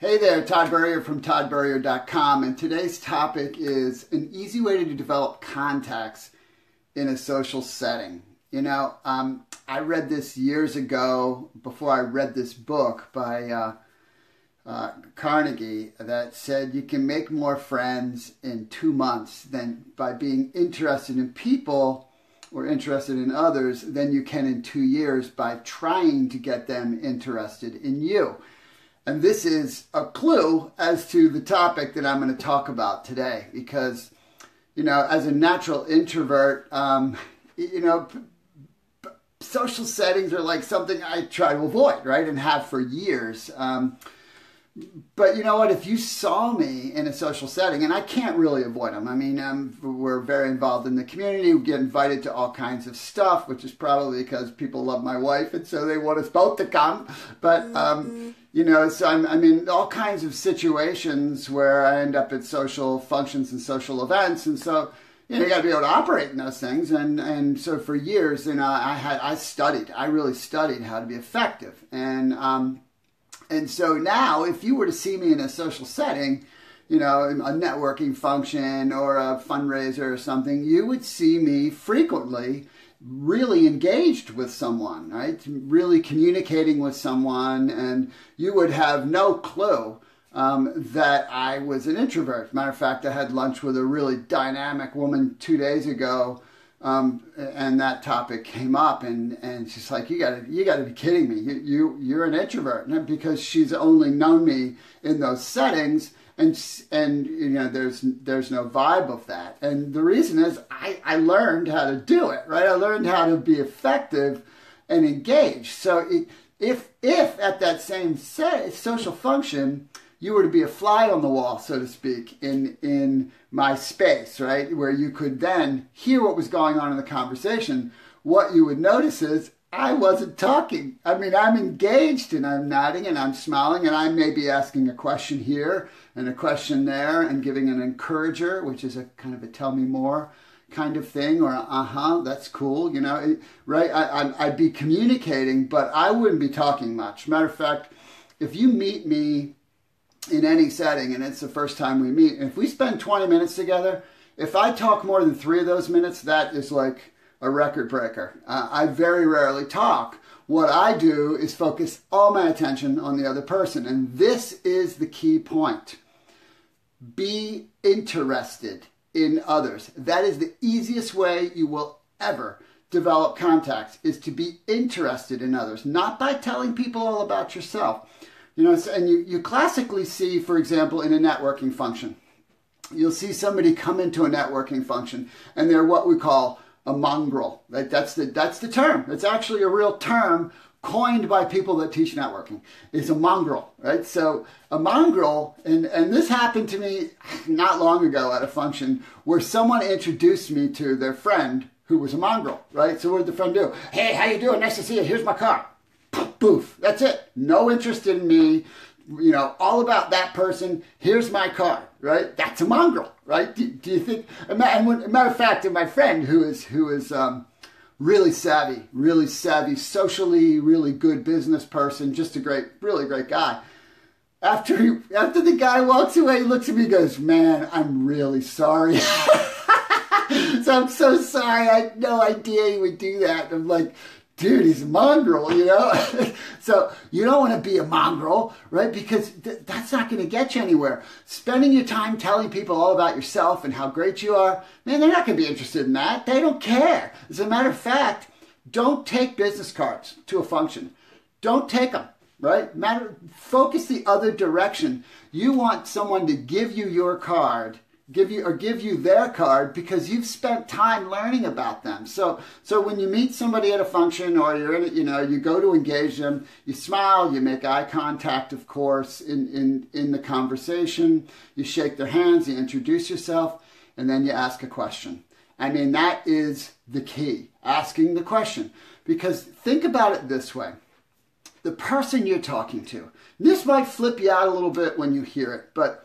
Hey there, Todd Burrier from toddburrier.com, and today's topic is an easy way to develop contacts in a social setting. You know, I read this years ago before I read this book by Carnegie that said you can make more friends in 2 months than by being interested in people or interested in others than you can in 2 years by trying to get them interested in you. And this is a clue as to the topic that I'm going to talk about today because, you know, as a natural introvert, social settings are like something I try to avoid, right, and have for years. But you know what, if you saw me in a social setting, and I can't really avoid them. I mean, we're very involved in the community. We get invited to all kinds of stuff, which is probably because people love my wife, and so they want us both to come. But, you know, so I'm in all kinds of situations where I end up at social functions and social events. And so, you know, you got to be able to operate in those things. And so for years, you know, I really studied how to be effective. And so now, if you were to see me in a social setting, you know, a networking function or a fundraiser or something, you would see me frequently really engaged with someone, right? Really communicating with someone, and you would have no clue that I was an introvert. Matter of fact, I had lunch with a really dynamic woman 2 days ago, and that topic came up, and she's like, you gotta be kidding me. You're an introvert. And because she's only known me in those settings, and you know, there's no vibe of that. And the reason is I learned how to do it, right? I learned how to be effective and engaged. So if at that same social function, you were to be a fly on the wall, so to speak, in my space, right, where you could then hear what was going on in the conversation, what you would notice is I wasn't talking. I mean, I'm engaged and I'm nodding and I'm smiling and I may be asking a question here and a question there and giving an encourager, which is a kind of a tell me more kind of thing, or that's cool, you know, right? I'd be communicating, but I wouldn't be talking much. Matter of fact, if you meet me in any setting, and it's the first time we meet, if we spend 20 minutes together, if I talk more than 3 of those minutes, that is like a record breaker. I very rarely talk. What I do is focus all my attention on the other person, and this is the key point. Be interested in others. That is the easiest way you will ever develop contacts, is to be interested in others, not by telling people all about yourself. You know, and you classically see, for example, in a networking function, you'll see somebody come into a networking function and they're what we call a mongrel. Right? That's the term. It's actually a real term coined by people that teach networking, is a mongrel, right? So a mongrel, and this happened to me not long ago at a function where someone introduced me to their friend who was a mongrel, right? So what did the friend do? Hey, how you doing? Nice to see you. Here's my car. Boof. That's it. No interest in me. You know, all about that person. Here's my car, right? That's a mongrel, right? Do you think? Matter of fact, my friend who is really savvy, socially, really good business person, just a really great guy. After the guy walks away, he looks at me and goes, "Man, I'm really sorry." So I'm so sorry. I had no idea he would do that. I'm like, dude, he's a mongrel, you know? So you don't want to be a mongrel, right? Because that's not going to get you anywhere. Spending your time telling people all about yourself and how great you are, man, they're not going to be interested in that. They don't care. As a matter of fact, don't take business cards to a function. Don't take them, right? Focus the other direction. You want someone to give you your card, give you their card because you've spent time learning about them. So when you meet somebody at a function or you're in it, you know, you go to engage them, you smile, you make eye contact, of course, in the conversation, you shake their hands, you introduce yourself, and then you ask a question. I mean, that is the key, asking the question. Because think about it this way. The person you're talking to, this might flip you out a little bit when you hear it, but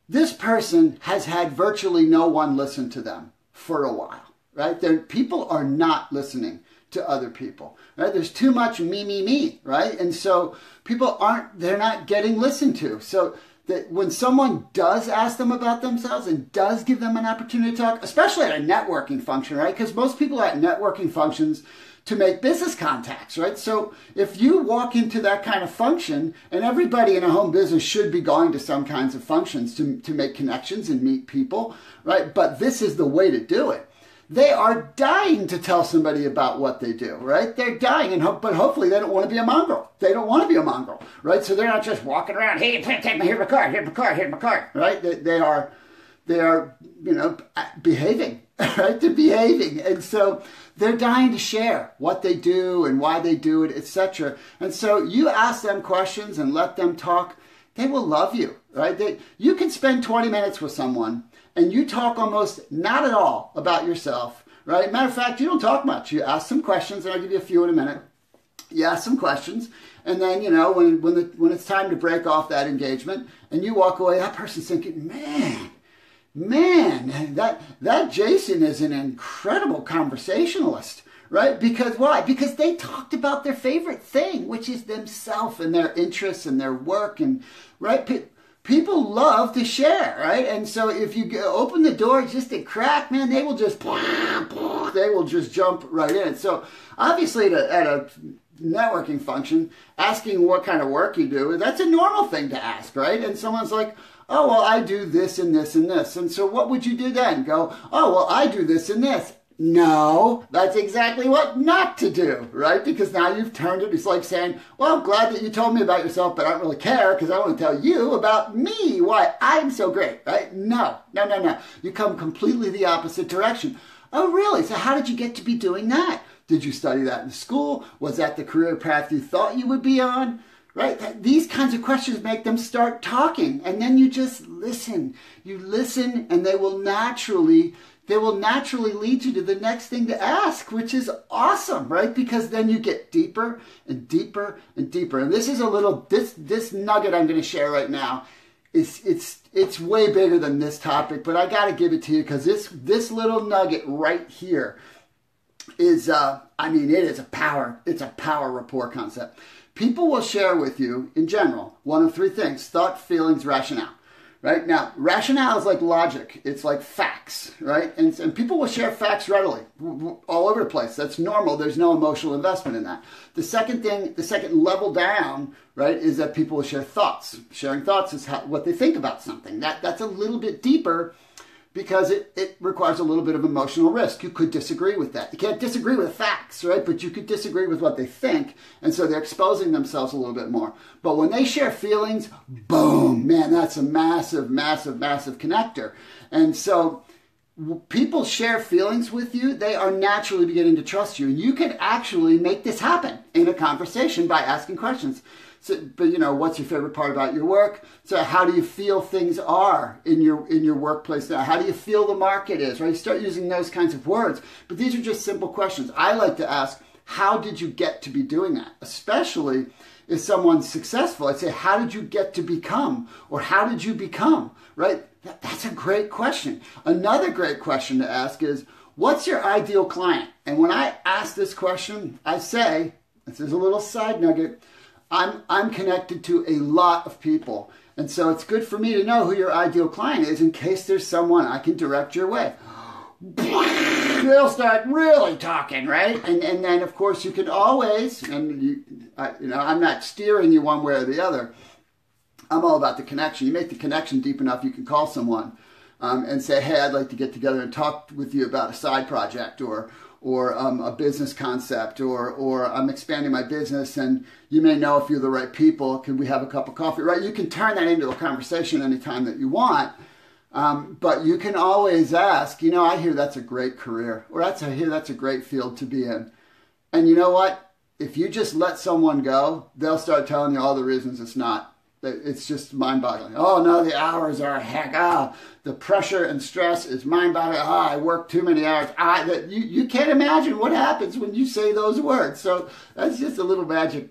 this person has had virtually no one listen to them for a while, right? People are not listening to other people, right? There's too much me, right? And so people they're not getting listened to. So that when someone does ask them about themselves and does give them an opportunity to talk, especially at a networking function, right? Because most people are at networking functions to make business contacts, right? So if you walk into that kind of function, and everybody in a home business should be going to some kinds of functions to make connections and meet people, right? But this is the way to do it. They are dying to tell somebody about what they do, right? They're dying, but hopefully they don't want to be a mongrel. They don't want to be a mongrel, right? So they're not just walking around, hey, take my, here's my card, here's my card, right? They are, behaving, right? They're behaving. And so they're dying to share what they do and why they do it, etc. And so you ask them questions and let them talk. They will love you, right? You can spend 20 minutes with someone and you talk almost not at all about yourself, right? Matter of fact, you don't talk much. You ask some questions, and I'll give you a few in a minute. You ask some questions, and then, when it's time to break off that engagement and you walk away, that person's thinking, man, that Jason is an incredible conversationalist, right? Because why? Because they talked about their favorite thing, which is themselves and their interests and their work, and right? People love to share, right? And so if you open the door just a crack, man, they will just jump right in. So obviously at a networking function, asking what kind of work you do, that's a normal thing to ask, right? And someone's like, oh, well, I do this and this and this. And so what would you do then? Go, oh, well, I do this and this. No, that's exactly what not to do, right? Because now you've turned it. It's like saying, well, I'm glad that you told me about yourself, but I don't really care because I want to tell you about me, why I'm so great, right? No. You come completely the opposite direction. Oh, really? So how did you get to be doing that? Did you study that in school? Was that the career path you thought you would be on? Right? These kinds of questions make them start talking, and then you just listen. You listen, and they will naturally lead you to the next thing to ask, which is awesome, right? Because then you get deeper and deeper and deeper. And this is this nugget I'm going to share right now it's way bigger than this topic, but I got to give it to you because this little nugget right here is, it is it's a power rapport concept. People will share with you, in general, one of three things: thought, feelings, rationale. Right? Now, rationale is like logic. It's like facts, right? And people will share facts readily, all over the place. That's normal. There's no emotional investment in that. The second level down, right, is that people will share thoughts. Sharing thoughts is what they think about something. That's a little bit deeper because it requires a little bit of emotional risk. You could disagree with that. You can't disagree with facts, right? But you could disagree with what they think, and so they're exposing themselves a little bit more. But when they share feelings, boom, man, that's a massive, massive, massive connector. And so people share feelings with you, they are naturally beginning to trust you. And you can actually make this happen in a conversation by asking questions. So, but what's your favorite part about your work? So how do you feel things are in your workplace now? How do you feel the market is, right? You start using those kinds of words. But these are just simple questions. I like to ask, how did you get to be doing that? Especially if someone's successful. I'd say, how did you get to become? Or how did you become, right? That's a great question. Another great question to ask is, what's your ideal client? And when I ask this question, I say, this is a little side nugget, I'm connected to a lot of people. And so it's good for me to know who your ideal client is in case there's someone I can direct your way. They'll start really talking, right? And then, of course, you can always, I'm not steering you one way or the other. I'm all about the connection. You make the connection deep enough, you can call someone and say, hey, I'd like to get together and talk with you about a side project or a business concept, or I'm expanding my business and you may know a few of the right people. Can we have a cup of coffee? Right? You can turn that into a conversation anytime that you want. But you can always ask, I hear that's a great career, or I hear that's a great field to be in. And you know what? If you just let someone go, they'll start telling you all the reasons it's not. It's just mind-boggling. Oh, no, the hours are heck. The pressure and stress is mind-boggling. I work too many hours. You can't imagine what happens when you say those words. So that's just a little magic,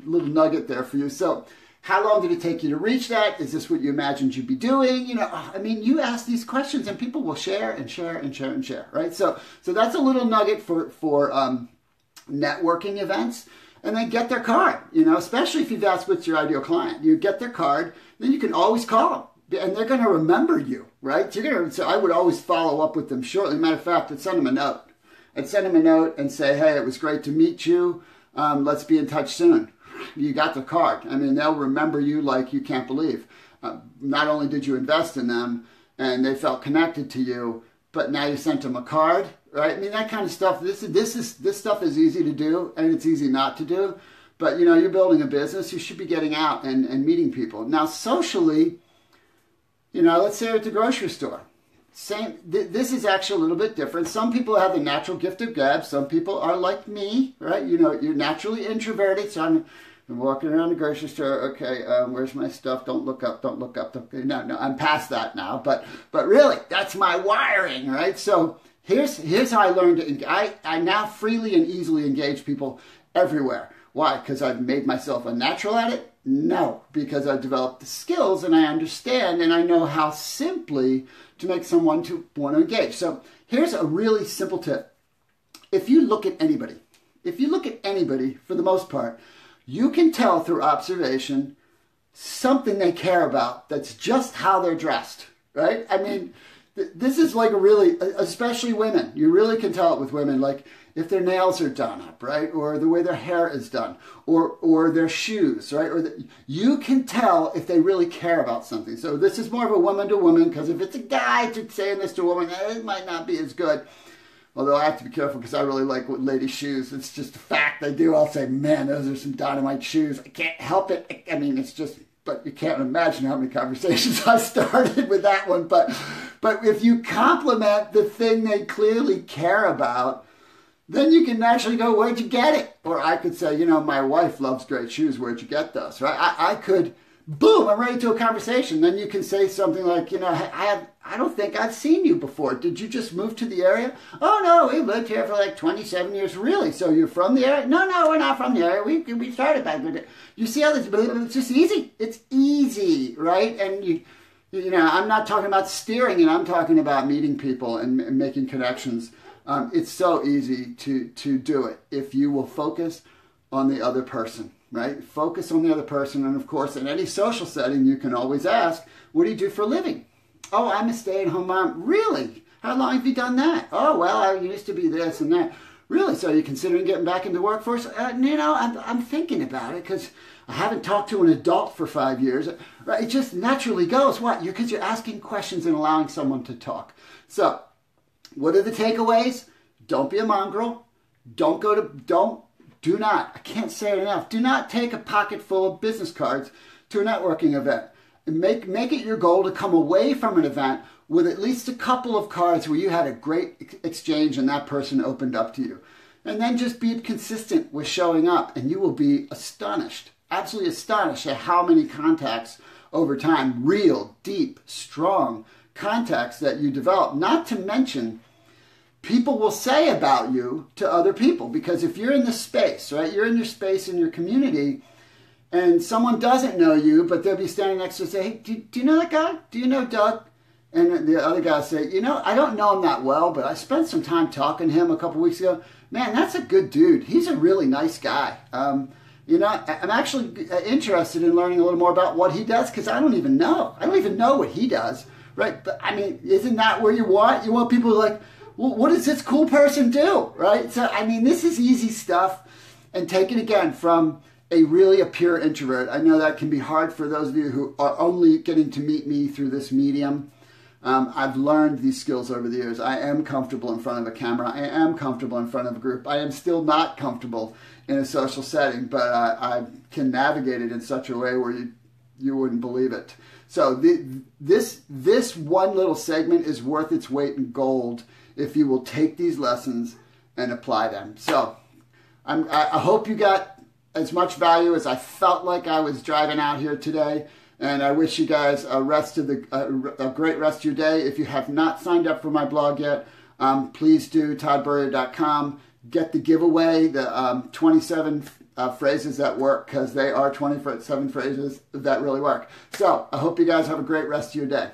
little nugget there for you. So how long did it take you to reach that? Is this what you imagined you'd be doing? You ask these questions and people will share and share and share and share, right? So that's a little nugget for networking events, and then get their card, especially if you've asked what's your ideal client. You get their card, then you can always call them, and they're going to remember you, right? So I would always follow up with them shortly. Matter of fact, I'd send them a note. I'd send them a note and say, hey, it was great to meet you. Let's be in touch soon. You got the card. I mean, they'll remember you like you can't believe. Not only did you invest in them and they felt connected to you, but now you sent them a card, right? I mean, that kind of stuff. This stuff is easy to do, and it's easy not to do. But you're building a business. You should be getting out and meeting people. Now, socially, let's say you're at the grocery store. This is actually a little bit different. Some people have the natural gift of gab. Some people are like me, right? You're naturally introverted. So I'm walking around the grocery store. Okay, where's my stuff? Don't look up. Don't look up. No, I'm past that now. But really, that's my wiring, right? So here's how I learned to. I now freely and easily engage people everywhere. Why? Because I've made myself a natural at it? No, because I've developed the skills and I understand and I know how simply to make someone to want to engage. So here's a really simple tip. If you look at anybody, for the most part, you can tell through observation something they care about that's just how they're dressed, right? I mean, this is like especially women. You really can tell it with women, like if their nails are done up, right? Or the way their hair is done, or their shoes, right? You can tell if they really care about something. So this is more of a woman to woman, because if it's a guy saying this to a woman, it might not be as good. Although I have to be careful because I really like ladies' shoes. It's just a fact I do. I'll say, man, those are some dynamite shoes. I can't help it. I mean, it's just, but you can't imagine how many conversations I started with that one. But if you compliment the thing they clearly care about, then you can actually go, where'd you get it? Or I could say, my wife loves great shoes. Where'd you get those? Right? I could, boom, I'm ready to a conversation. Then you can say something like, I don't think I've seen you before. Did you just move to the area? Oh, no, we've lived here for like 27 years. Really? So you're from the area? No, we're not from the area. We started back with it. You see how this, it's just easy. It's easy, right? And I'm not talking about steering, and I'm talking about meeting people and making connections. It's so easy to do it if you will focus on the other person, right? Focus on the other person. And of course, in any social setting, you can always ask, what do you do for a living? Oh, I'm a stay-at-home mom. Really? How long have you done that? Oh, well, I used to be this and that. Really? So you're considering getting back into the workforce? I'm thinking about it because I haven't talked to an adult for 5 years. Right? It just naturally goes. What? Because you're asking questions and allowing someone to talk. So what are the takeaways? Don't be a mongrel. Do not, I can't say it enough, do not take a pocket full of business cards to a networking event. Make it your goal to come away from an event with at least a couple of cards where you had a great exchange and that person opened up to you. And then just be consistent with showing up, and you will be astonished, absolutely astonished at how many contacts over time, real, deep, strong contacts that you develop. Not to mention, people will say about you to other people, because if you're in this space, right, you're in your space in your community, and someone doesn't know you, but they'll be standing next to you and say, hey, do you know that guy? Do you know Doug? And the other guy will say, I don't know him that well, but I spent some time talking to him a couple weeks ago. Man, that's a good dude. He's a really nice guy. I'm actually interested in learning a little more about what he does, because I don't even know. I don't even know what he does, right? But I mean, isn't that where you want? You want people like, well, what does this cool person do, right? So, I mean, this is easy stuff. And take it again from a pure introvert. I know that can be hard for those of you who are only getting to meet me through this medium. I've learned these skills over the years. I am comfortable in front of a camera. I am comfortable in front of a group. I am still not comfortable in a social setting, but I can navigate it in such a way where you wouldn't believe it. So this one little segment is worth its weight in gold if you will take these lessons and apply them. So I hope you got as much value as I felt like I was driving out here today. And I wish you guys a great rest of your day. If you have not signed up for my blog yet, please do, toddburrier.com. Get the giveaway, the 27 phrases that work, because they are 27 phrases that really work. So I hope you guys have a great rest of your day.